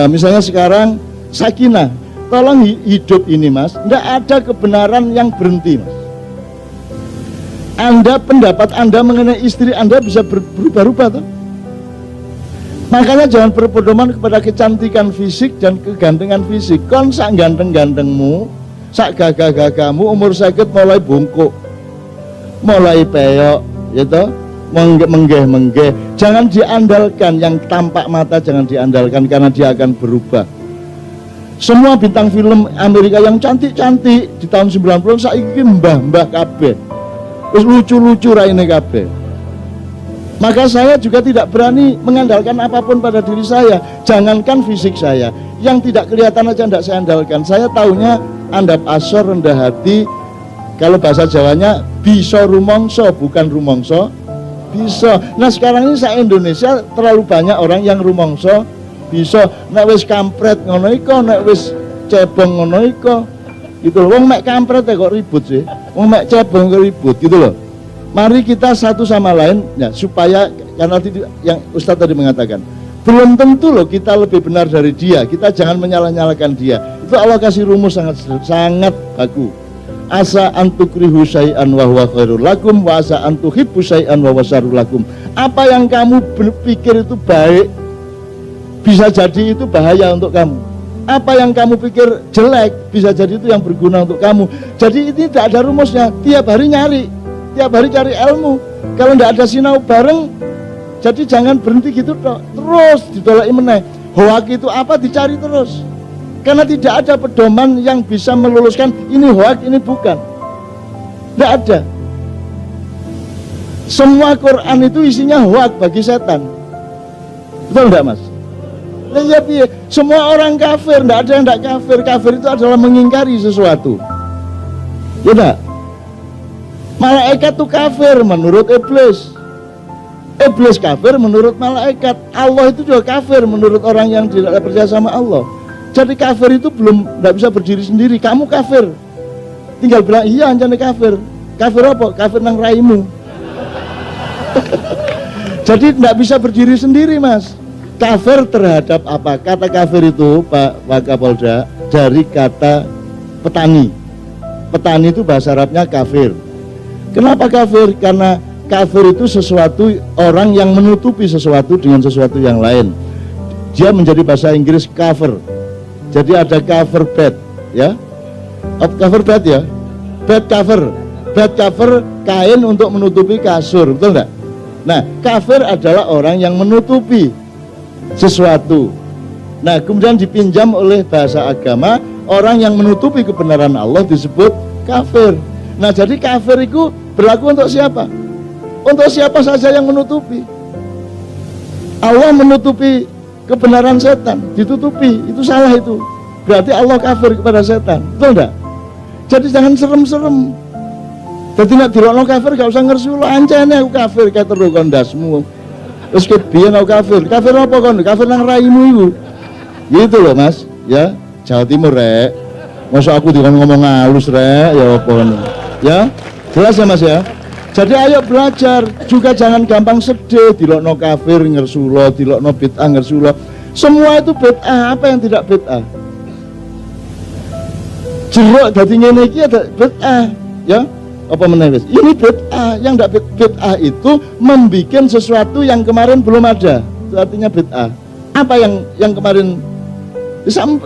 Misalnya sekarang sakinah, tolong hidup ini mas, tidak ada kebenaran yang berhenti mas. Anda, pendapat Anda mengenai istri Anda bisa berubah-ubah tuh. Makanya jangan berpedoman kepada kecantikan fisik dan kegantengan fisik. Kon sak ganteng-gantengmu, sak gagah-gagahmu, umur sakit mulai bungkuk, mulai peyok, gitu, menggeh-menggeh. Jangan diandalkan yang tampak mata, jangan diandalkan karena dia akan berubah. Semua bintang film Amerika yang cantik-cantik di tahun 90 saiki mbah-mbah kabeh. Terus lucu-lucu raine kabeh. Maka saya juga tidak berani mengandalkan apapun pada diri saya. Jangankan fisik saya, yang tidak kelihatan aja tidak saya andalkan. Saya taunya andap asor, rendah hati. Kalau bahasa Jawanya bisa rumongso, bukan rumongso bisa. Nah sekarang ini saya Indonesia terlalu banyak orang yang rumongso bisa. Nek wis kampret ngono iko, nek wis cebong ngono iko. Gitu loh, wong mek kampret kok ribut sih, wong mek cebong kok ribut gitu loh. Mari kita satu sama lain ya, supaya karena yang Ustadz tadi mengatakan belum tentu loh kita lebih benar dari dia, kita jangan menyalah-nyalahkan dia. Itu Allah kasih rumus sangat bagus. Asa antukrihu syai'an wa huwa khairul lakum wa asa antuhibbu syai'an wa huwa syarrul lakum. Apa yang kamu berpikir itu baik, bisa jadi itu bahaya untuk kamu. Apa yang kamu pikir jelek, bisa jadi itu yang berguna untuk kamu. Jadi ini tidak ada rumusnya, tiap hari nyari, tiap hari cari ilmu. Kalau tidak ada sinau bareng, jadi jangan berhenti gitu toh. Terus ditolak meneh. Hoak itu apa, dicari terus. Karena tidak ada pedoman yang bisa meluluskan ini hoak, ini bukan. Tidak ada. Semua Quran itu isinya hoak bagi setan. Betul tidak mas? Ya, semua orang kafir, tidak ada yang tidak kafir. Kafir itu adalah mengingkari sesuatu. Ya tidak? Malaikat itu kafir menurut iblis. Iblis kafir menurut malaikat. Allah itu juga kafir menurut orang yang tidak percaya sama Allah. Jadi kafir itu tidak bisa berdiri sendiri. Kamu kafir, tinggal bilang iya anjane kafir. Kafir apa? Kafir nang raimu. Jadi tidak bisa berdiri sendiri mas. Kafir terhadap apa? Kata kafir itu Pak Wakapolda dari kata petani. Petani itu bahasa Arabnya kafir. Kenapa kafir? Karena kafir itu sesuatu, orang yang menutupi sesuatu dengan sesuatu yang lain. Dia menjadi bahasa Inggris cover. Jadi ada cover bed, ya. Cover bed ya. Bed cover. Bed cover kain untuk menutupi kasur, betul enggak? Nah, kafir adalah orang yang menutupi sesuatu. Nah, kemudian dipinjam oleh bahasa agama, orang yang menutupi kebenaran Allah disebut kafir. Nah, jadi kafir itu berlaku untuk siapa? Untuk siapa saja yang menutupi. Allah menutupi kebenaran setan, ditutupi, itu salah itu. Berarti Allah kafir kepada setan, betul enggak? Jadi jangan serem-serem. Jadi nak dirokno kafir gak usah ngersu lo, ancene aku kafir kayak terus kondasmu. Terus kebiyen aku kafir. Kafir apa kon? Kafir nang raimu iku. Gitu loh mas, ya. Jawa Timur rek. Masa aku dengan ngomong halus rek, ya apa ngono. Ya, jelas ya mas ya. Jadi ayo belajar, juga jangan gampang sedih, dilokno kafir ngersulo, dilokno bid'ah ngersulo. Semua itu bid'ah, apa yang tidak bid'ah? Jeruk dadi ngene iki ada bid'ah, ya. Apa meneh wis? Ini bid'ah, yang tidak bid'ah itu membikin sesuatu yang kemarin belum ada. Itu artinya bid'ah. Apa yang kemarin?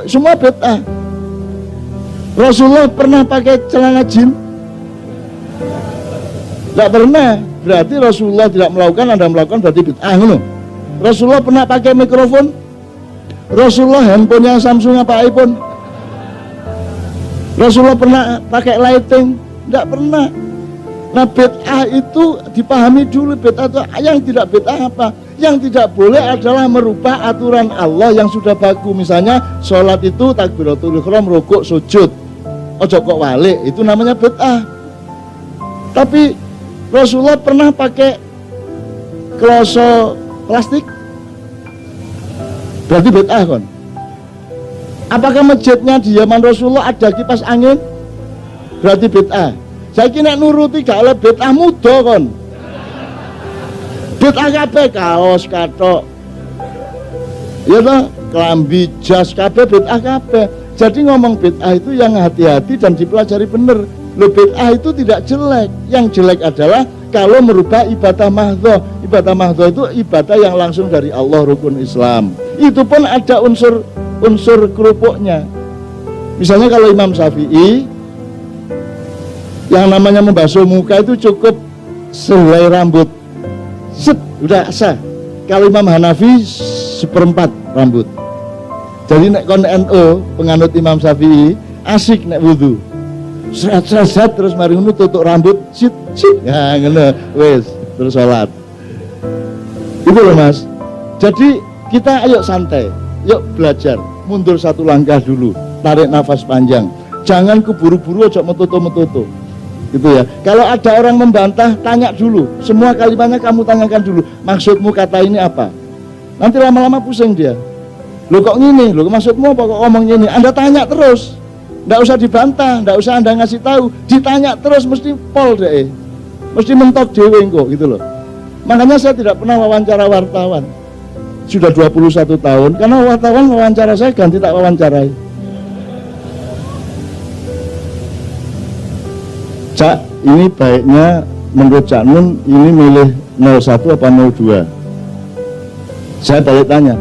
Semua bid'ah. Rasulullah pernah pakai celana jin? Tidak pernah. Berarti Rasulullah tidak melakukan, Anda melakukan berarti bid'ah. Rasulullah pernah pakai mikrofon? Rasulullah handphonenya Samsung apa iPhone? Rasulullah pernah pakai lighting? Tidak pernah. Nah bid'ah itu dipahami dulu. Bid'ah itu yang tidak bid'ah apa? Yang tidak boleh adalah merubah aturan Allah yang sudah baku. Misalnya sholat itu takbiratul ihram, rukuk, sujud, ojo kok walik, itu namanya bid'ah. Tapi Rasulullah pernah pakai kloso plastik? Berarti bid'ah kan? Apakah masjidnya di zaman Rasulullah ada kipas angin? Berarti bid'ah. Saya kira nuruti gak oleh bid'ah muda kan? Bid'ah kabeh kaos katok. Ya toh? klambi, jas, kabeh bid'ah kabeh. Jadi ngomong bid'ah itu yang hati-hati dan dipelajari bener. Loh, bid'ah itu tidak jelek. Yang jelek adalah kalau merubah ibadah mahdhah. Ibadah mahdhah itu ibadah yang langsung dari Allah, rukun Islam. Itu pun ada unsur kerupuknya. Misalnya kalau Imam Syafi'i, yang namanya membasuh muka itu cukup sehelai rambut, set, udah sah. Kalau Imam Hanafi seperempat rambut. Jadi nek kon NU penganut Imam Syafi'i asik nek wudu. Seret terus mari ngono tutuk rambut, sit. Ya ngono, wis terus salat. Itu loh Mas. Jadi kita ayo santai, yuk belajar, mundur satu langkah dulu, tarik nafas panjang. Jangan keburu-buru aja metutu-metutu. Gitu ya. Kalau ada orang membantah, tanya dulu. Semua kalimatnya kamu tanyakan dulu. Maksudmu kata ini apa? Nanti lama-lama pusing dia. Loh kok gini? Loh maksudmu apa kok ngomong gini? Anda tanya terus. Nggak usah dibantah, nggak usah Anda ngasih tahu. Ditanya terus mesti pol deh. Mesti mentok dewe kok gitu loh. Makanya saya tidak pernah wawancara wartawan. Sudah 21 tahun karena wartawan wawancara saya ganti tak wawancarai. Cak, ini baiknya menurut Cak Nun ini milih 01 apa 02? Saya balik tanya.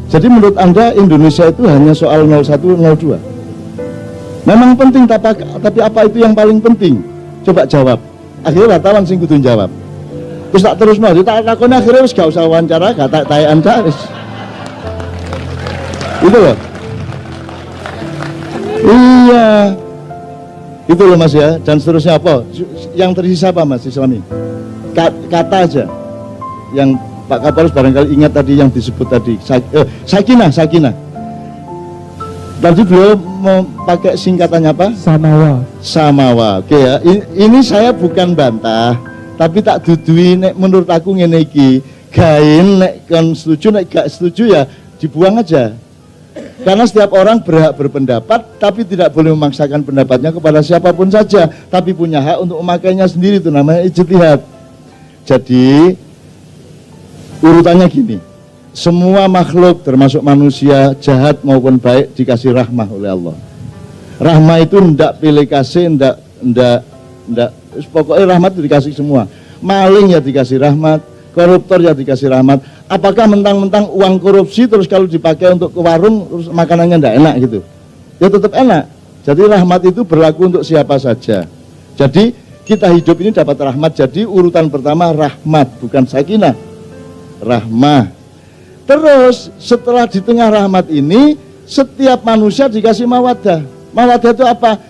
Jadi menurut Anda Indonesia itu hanya soal 01, 02? Memang penting, tapi apa itu yang paling penting? Coba jawab. Akhirnya wartawan sing kudu jawab. Terus tak terus no, tak takoni akhirnya wis gak usah wawancara, gak tak-takan dah wis. Itu loh. Iya. Itu loh Mas ya, dan seterusnya apa? Yang tersisa apa Mas Islami? Kata aja. Yang Pak Kapolres barangkali ingat tadi yang disebut tadi, sakinah. Tadi beliau mau pakai singkatannya apa? Samawa. Oke ya. Ini saya bukan bantah, tapi tak dudui nek menurut aku ngene iki. Gain nek kan setuju, nek gak setuju ya dibuang aja. Karena setiap orang berhak berpendapat, tapi tidak boleh memaksakan pendapatnya kepada siapapun saja, tapi punya hak untuk memakainya sendiri, itu namanya ijtihad. Jadi urutannya gini, semua makhluk termasuk manusia jahat maupun baik dikasih rahmah oleh Allah. Rahmah itu ndak pilih kasih, ndak pokoknya rahmat itu dikasih semua. Maling ya dikasih rahmat, koruptor ya dikasih rahmat. Apakah mentang-mentang uang korupsi terus kalau dipakai untuk ke warung terus makanannya ndak enak gitu? Ya tetap enak. Jadi rahmat itu berlaku untuk siapa saja. Jadi kita hidup ini dapat rahmat. Jadi urutan pertama rahmat, bukan sakinah. Rahmah. Terus setelah di tengah rahmat ini setiap manusia dikasih mawaddah. Mawaddah itu apa?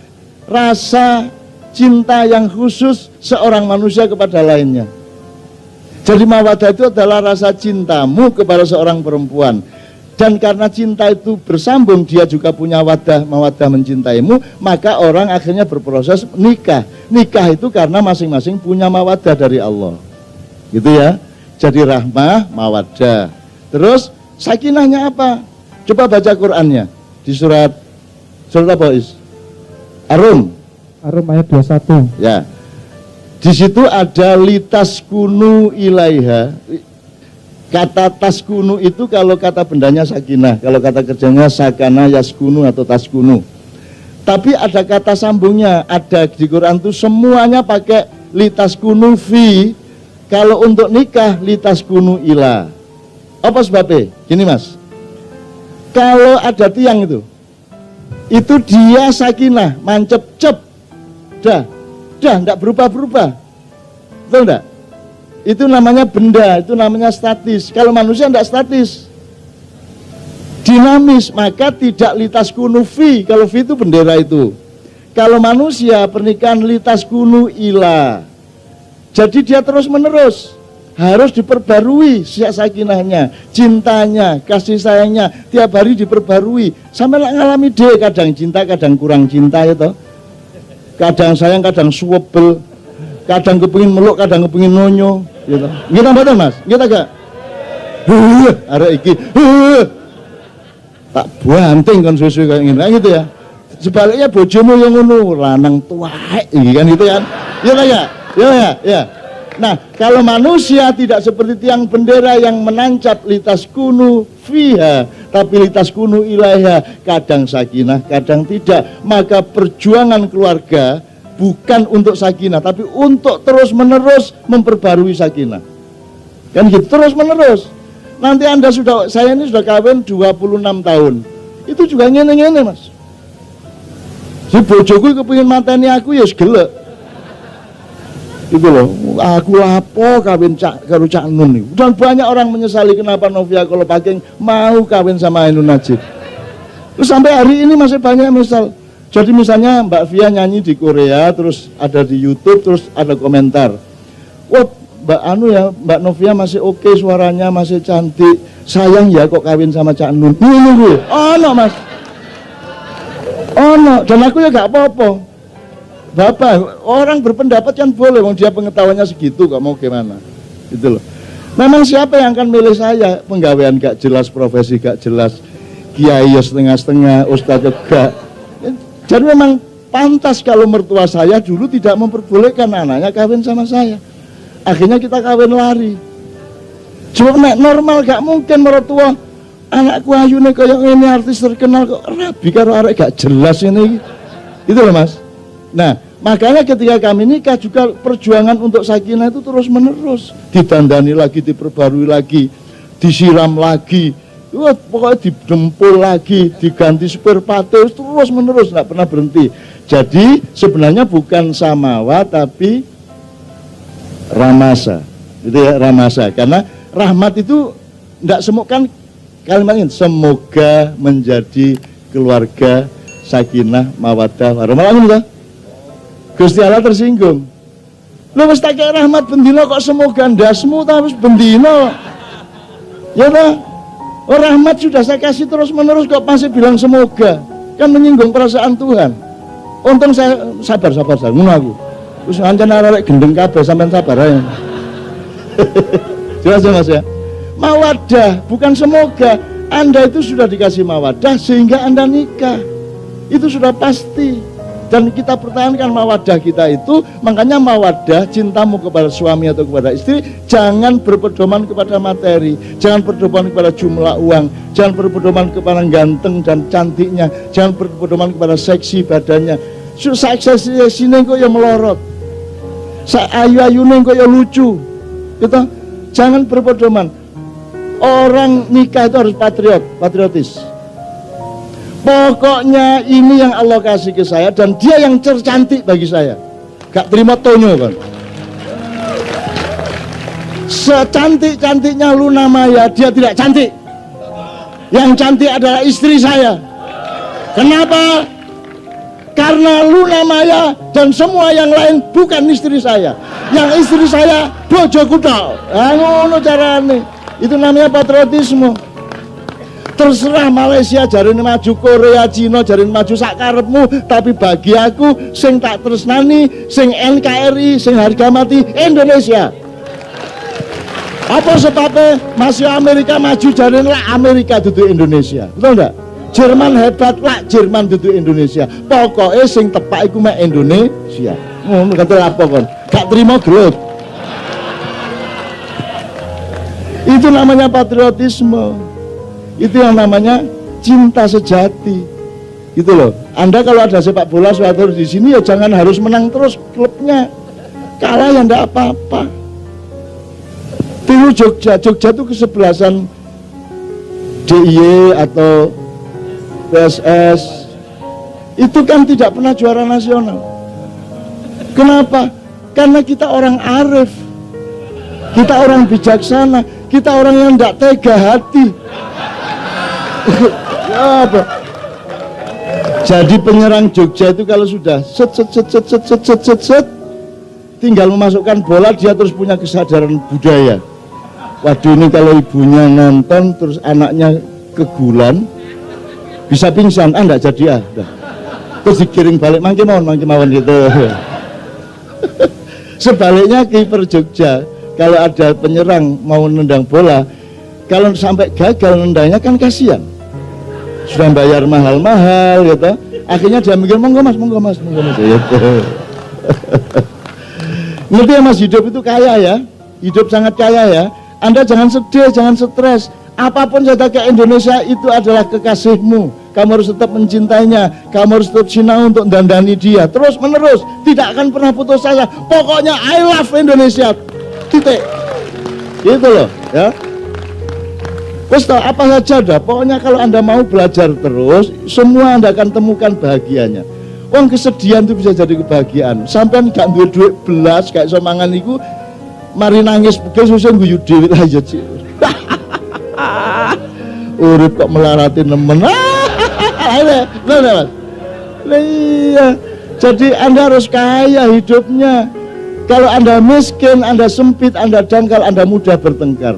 Rasa cinta yang khusus seorang manusia kepada lainnya. Jadi mawaddah itu adalah rasa cintamu kepada seorang perempuan. Dan karena cinta itu bersambung, dia juga punya mawaddah mencintaimu, maka orang akhirnya berproses nikah. Nikah itu karena masing-masing punya mawaddah dari Allah. Gitu ya. Jadi rahmah, mawaddah. Terus sakinahnya apa? Coba baca Qur'annya di surat apa Is? Arum ayat 21. Ya. Di situ ada litaskunu ilaiha. Kata taskunu itu kalau kata bendanya sakinah, kalau kata kerjanya sakana yaskunu atau taskunu. Tapi ada kata sambungnya, ada di Quran itu semuanya pakai litaskunu fi. Kalau untuk nikah litaskunu ila. Apa sebabnya? Gini Mas, kalau ada tiang itu dia sakinah, mancep-cep, dah, enggak berubah-berubah, betul enggak? Itu namanya benda, itu namanya statis. Kalau manusia enggak statis, dinamis, maka tidak litaskunu fi. Kalau fi itu bendera itu. Kalau manusia pernikahan litaskunu ila. Jadi dia terus menerus. Harus diperbarui sakinahnya, cintanya, kasih sayangnya tiap hari diperbarui. Sampai ngalami deh, kadang cinta, kadang kurang cinta itu. Kadang sayang, kadang suwebel, kadang kepengin meluk, kadang kepengin nonyo gitu. Kita betul Mas? Kita gak? Arek iki. Tak banting kan susu kayak gini, gitu ya. Sebaliknya bojomu yang ngono, lanang tuaek iki kan gitu kan. Ya. Nah, kalau manusia tidak seperti tiang bendera yang menancap litaskunu fiha, tapi litas kunu ilaiha, kadang sakinah, kadang tidak. Maka perjuangan keluarga bukan untuk sakinah, tapi untuk terus menerus memperbarui sakinah. Kan gitu, terus menerus. Nanti saya ini sudah kawin 26 tahun. Itu juga ngene-ngene, Mas. Si bojoku kepengin mateni aku ya gelek. Itu loh, aku lapo kawin karo Cak Nun nih. Dan banyak orang menyesali kenapa Novia kalau Paking mau kawin sama Ainun Najib. Terus sampai hari ini masih banyak misal. Jadi misalnya Mbak Via nyanyi di Korea, terus ada di YouTube, terus ada komentar. Wah, Mbak Novia masih oke, suaranya masih cantik. Sayang ya kok kawin sama Cak Nun. Nunggu. Oh no, Mas. Oh no, dan aku ya gak apa-apa. Bapak, orang berpendapat kan boleh, wong dia pengetahuannya segitu, gak mau gimana. Gitu loh. Memang siapa yang akan milih saya? Penggawean gak jelas, profesi gak jelas, kiai setengah-setengah, ustadz juga. Jadi memang pantas kalau mertua saya dulu tidak memperbolehkan anaknya kawin sama saya. Akhirnya kita kawin lari. Cuma normal gak mungkin mertua anakku ayune kayak ini artis terkenal kok rabi karo arek gak jelas ini. Itu loh, Mas. Nah, makanya ketika kami nikah juga perjuangan untuk sakinah itu terus menerus, ditandani lagi, diperbarui lagi, disiram lagi, pokoknya didempul lagi, diganti spare part terus menerus, nggak pernah berhenti. Jadi sebenarnya bukan samawa tapi ramasa, itu ya, ramasa. Karena rahmat itu nggak semua kan kalimatnya semoga menjadi keluarga sakinah mawaddah warahmah. Gusti Allah tersinggung. Lu wis tak kaya rahmat bendina kok semoga ndasmu ta wis bendina. Ya ta? Oh, rahmat sudah saya kasih terus menerus kok masih bilang semoga. Kan menyinggung perasaan Tuhan. Untung saya sabar ngono aku. Terus ancen arek gendeng kabeh sampean sabar ae. Jelas ya, Mas ya? Mawadah bukan semoga. Anda itu sudah dikasih mawadah sehingga Anda nikah. Itu sudah pasti. Dan kita pertahankan mawadah kita itu. Makanya mawadah, cintamu kepada suami atau kepada istri jangan berpedoman kepada materi, jangan berpedoman kepada jumlah uang, jangan berpedoman kepada ganteng dan cantiknya, jangan berpedoman kepada seksi badannya. Seksi sini kok ya melorot, ayu-ayune kok ya lucu gitu. Jangan berpedoman. Orang nikah itu harus patriotis. Pokoknya ini yang Allah kasih ke saya dan dia yang tercantik bagi saya. Gak terima tonyo kan. Secantik-cantiknya Luna Maya, dia tidak cantik. Yang cantik adalah istri saya. Kenapa? Karena Luna Maya dan semua yang lain bukan istri saya. Yang istri saya bojoku tok. Ngono carane. Itu namanya patriotisme. Terserah Malaysia jarine maju, Korea, Cina jarine maju sak karepmu, tapi bagi aku sing tak tresnani, sing NKRI, sing harga mati Indonesia. Apa sebabnya masih Amerika maju jarine lah Amerika duduk Indonesia. Betul enggak? Jerman hebat lah Jerman duduk Indonesia. Pokoknya sing tepak iku mek Indonesia. Ngono kate apa kon? Gak terima gelut. Itu namanya patriotisme. Itu yang namanya cinta sejati. Gitu loh. Anda kalau ada sepak bola suatu di sini ya jangan harus menang terus klubnya. Kalah ya enggak apa-apa. Tiru Jogja itu kesebelasan DIY atau PSS. Itu kan tidak pernah juara nasional. Kenapa? Karena kita orang arif. Kita orang bijaksana. Kita orang yang enggak tega hati. Ya apa? Jadi penyerang Jogja itu kalau sudah set tinggal memasukkan bola dia terus punya kesadaran budaya. Waduh ini kalau ibunya nonton terus anaknya kegulan bisa pingsan, enggak jadi terus dikiring balik mangke mawon gitu. Sebaliknya kiper Jogja kalau ada penyerang mau nendang bola, kalau sampai gagal nendangnya kan kasihan. Sudah bayar mahal-mahal gitu. Akhirnya dia mikir monggo mas gitu. Ngerti ya mas, hidup itu kaya ya. Hidup sangat kaya ya. Anda jangan sedih, jangan stres. Apapun jatah ke Indonesia itu adalah kekasihmu. Kamu harus tetap mencintainya. Kamu harus tetap sinau untuk dandani dia. Terus menerus, tidak akan pernah putus asa. Pokoknya I love Indonesia. Titik. Gitu loh, ya. Terus apa saja dah. Pokoknya kalau Anda mau belajar terus, semua Anda akan temukan bahagianya. Wong kesedihan itu bisa jadi kebahagiaan. Sampai gak duwe duit belas kayak semangan iku, mari nangis pegel susah guyu dhewe aja sih. Urip kok melarati nemen. Iya. Jadi Anda harus kaya hidupnya. Kalau Anda miskin, Anda sempit, Anda dangkal, Anda mudah bertengkar.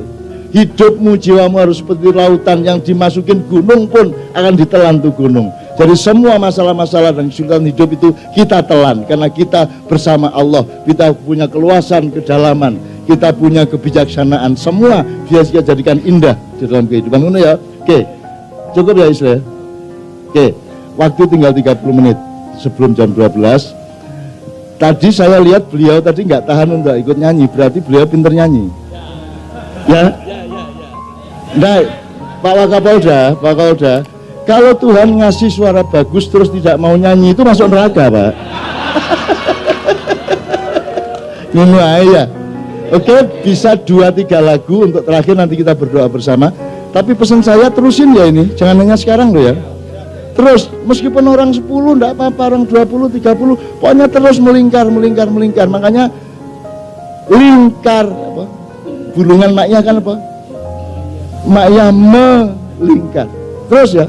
Hidupmu, jiwamu harus seperti lautan yang dimasukin gunung pun akan ditelan tuh gunung. Jadi semua masalah-masalah dan kesulitan hidup itu kita telan karena kita bersama Allah. Kita punya keluasan, kedalaman, kita punya kebijaksanaan. Semua bisa kita jadikan indah di dalam kehidupan. Ya, oke, cukup ya Isra. Oke, waktu tinggal 30 menit sebelum jam 12. Tadi saya lihat beliau tadi nggak tahan untuk ikut nyanyi, berarti beliau pinter nyanyi. Ya. Nah, Pak Wakapolda, kalau Tuhan ngasih suara bagus terus tidak mau nyanyi itu masuk neraka, Pak. Ini ya. Oke, bisa 2-3 lagu untuk terakhir nanti kita berdoa bersama. Tapi pesan saya terusin ya ini, jangan hanya sekarang loh ya. Terus, meskipun orang 10 enggak apa-apa, orang 20, 30, pokoknya terus melingkar. Makanya lingkar apa? Bulungan maknya kan apa? Maknya melingkar. Terus ya.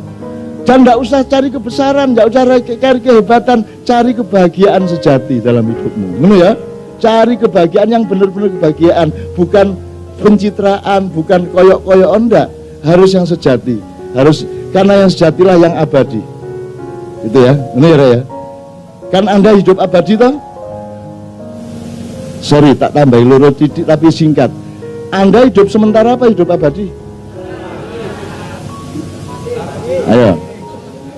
Dan enggak usah cari kebesaran, enggak usah cari kehebatan, cari kebahagiaan sejati dalam hidupmu. Ngono ya? Cari kebahagiaan yang benar-benar kebahagiaan, bukan pencitraan, bukan koyok-koyok, enggak. Harus yang sejati. Harus, karena yang sejatilah yang abadi. Itu ya, ini ya. Kan Anda hidup abadi toh? Sorry, tak tambahin loro titik tapi singkat. Anda hidup sementara apa hidup abadi?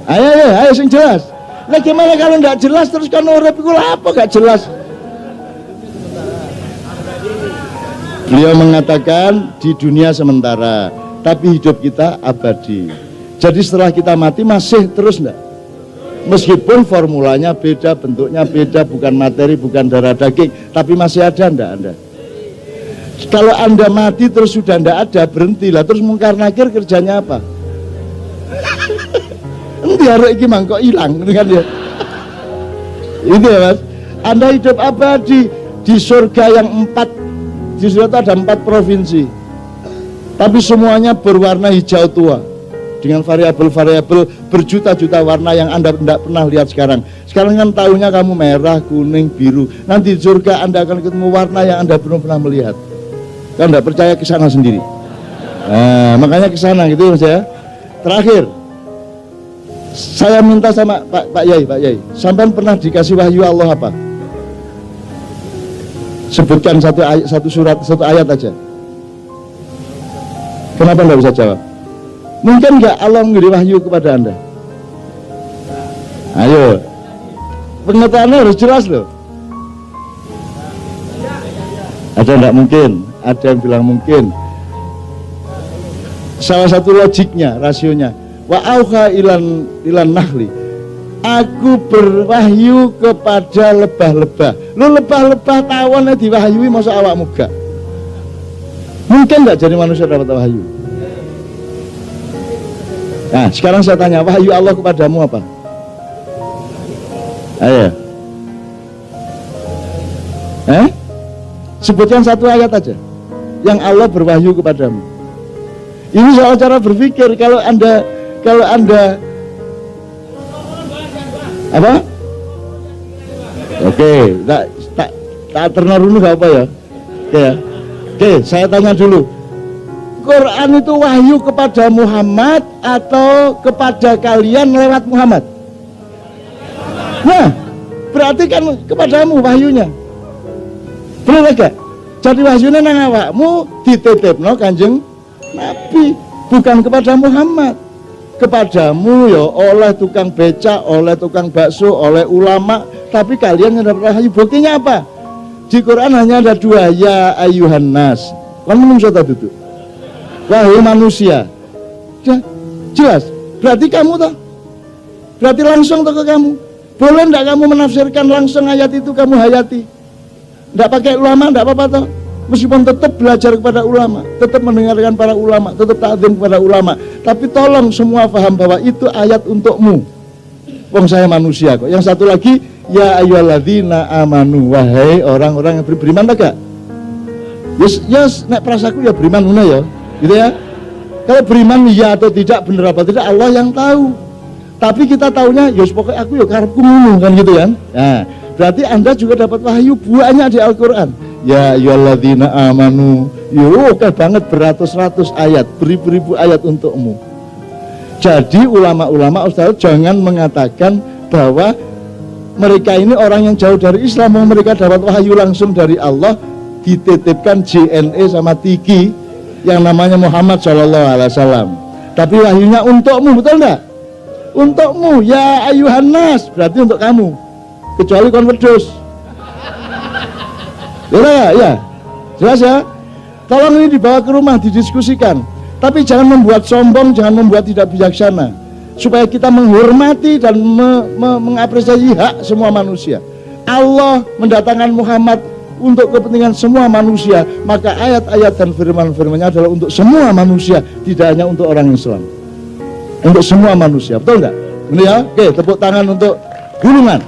Ayo sing jelas. Lah gimana kalau enggak jelas terus kan urip iku apa enggak jelas? Beliau mengatakan di dunia sementara, tapi hidup kita abadi. Jadi setelah kita mati masih terus enggak? Meskipun formulanya beda, bentuknya beda, bukan materi, bukan darah daging, tapi masih ada enggak Anda? Kalau Anda mati terus sudah enggak ada, berhentilah. Terus mungkar nakir kerjanya apa? Nanti harus iki mangkok hilang kan ya. Itu ya Mas. Anda hidup abadi di surga yang 4. Di surga ada 4 provinsi. Tapi semuanya berwarna hijau tua dengan variabel-variabel berjuta-juta warna yang Anda tidak pernah lihat sekarang. Sekarang kan tahunya kamu merah, kuning, biru. Nanti di surga Anda akan ketemu warna yang Anda belum pernah melihat. Kalau tidak percaya ke sana sendiri. Nah, makanya ke sana gitu Mas ya. Terakhir, saya minta sama Pak Yai, sampean pernah dikasih wahyu Allah apa? Sebutkan satu surat, satu ayat aja. Kenapa enggak bisa jawab? Mungkin enggak Allah memberi wahyu kepada Anda? Ayo, pengetahuannya harus jelas loh. Ada enggak mungkin? Ada yang bilang mungkin. Salah satu logiknya, rasionya. Wa auha ilan nahli. Aku berwahyu kepada lebah-lebah. Lu lebah-lebah tawon diwahyui masa awakmu gak? Mungkin gak jadi manusia dapat wahyu? Nah, sekarang saya tanya, wahyu Allah kepadamu apa? Ayo. Sebutkan satu ayat aja yang Allah berwahyu kepadamu. Ini soal cara berpikir. Kalau anda apa? Oke, tak ternaruh gak apa ya? Oke, saya tanya dulu. Quran itu wahyu kepada Muhammad atau kepada kalian lewat Muhammad? Nah, berarti kan kepadamu wahyunya. Benar gak? Jadi wahyunya nang awakmu dititipno Kanjeng Nabi, bukan kepada Muhammad. Kepadamu ya oleh tukang beca, oleh tukang bakso, oleh ulama, tapi kalian yang dapat wahyu. Buktinya apa? Di Quran hanya ada 2, ya ayuhan nas. Kan menungso ta duduk. wahai manusia. Ya, jelas. Berarti kamu toh. Berarti langsung toh ke kamu. Boleh enggak kamu menafsirkan langsung ayat itu kamu hayati? Enggak pakai ulama, enggak apa-apa toh. Meskipun tetap belajar kepada ulama, tetap mendengarkan para ulama, tetap ta'zim kepada ulama. Tapi tolong semua paham bahwa itu ayat untukmu. Wong saya manusia kok. Yang satu lagi, ya ayyuhalladzina amanu, wahai orang-orang yang beriman enggak? Yes, nek prasaku ya beriman ngono ya. Gitu ya. Kalau beriman ya atau tidak, benar apa tidak Allah yang tahu. Tapi kita taunya, ya pokoknya aku ya karepku ngono kan gitu kan. Nah, berarti Anda juga dapat wahyu banyak di Al-Qur'an. Ya ayyuhalladzina amanu. Yo, oke banget beratus-ratus ayat, beribu-ribu ayat untukmu. Jadi ulama-ulama Ustaz jangan mengatakan bahwa mereka ini orang yang jauh dari Islam, mereka dapat wahyu langsung dari Allah, dititipkan JNE sama Tiki yang namanya Muhammad SAW. Tapi wahyunya untukmu, betul enggak? Untukmu, ya ayuhan nas, berarti untuk kamu, kecuali konverdus. Ya, jelas ya. Tolong ini dibawa ke rumah, didiskusikan. Tapi jangan membuat sombong, jangan membuat tidak bijaksana. Supaya kita menghormati dan mengapresiasi hak semua manusia. Allah mendatangkan Muhammad untuk kepentingan semua manusia. Maka ayat-ayat dan firman-firmannya adalah untuk semua manusia, tidak hanya untuk orang Islam. Untuk semua manusia, betul enggak? Ini ya, oke, tepuk tangan untuk Gulungan.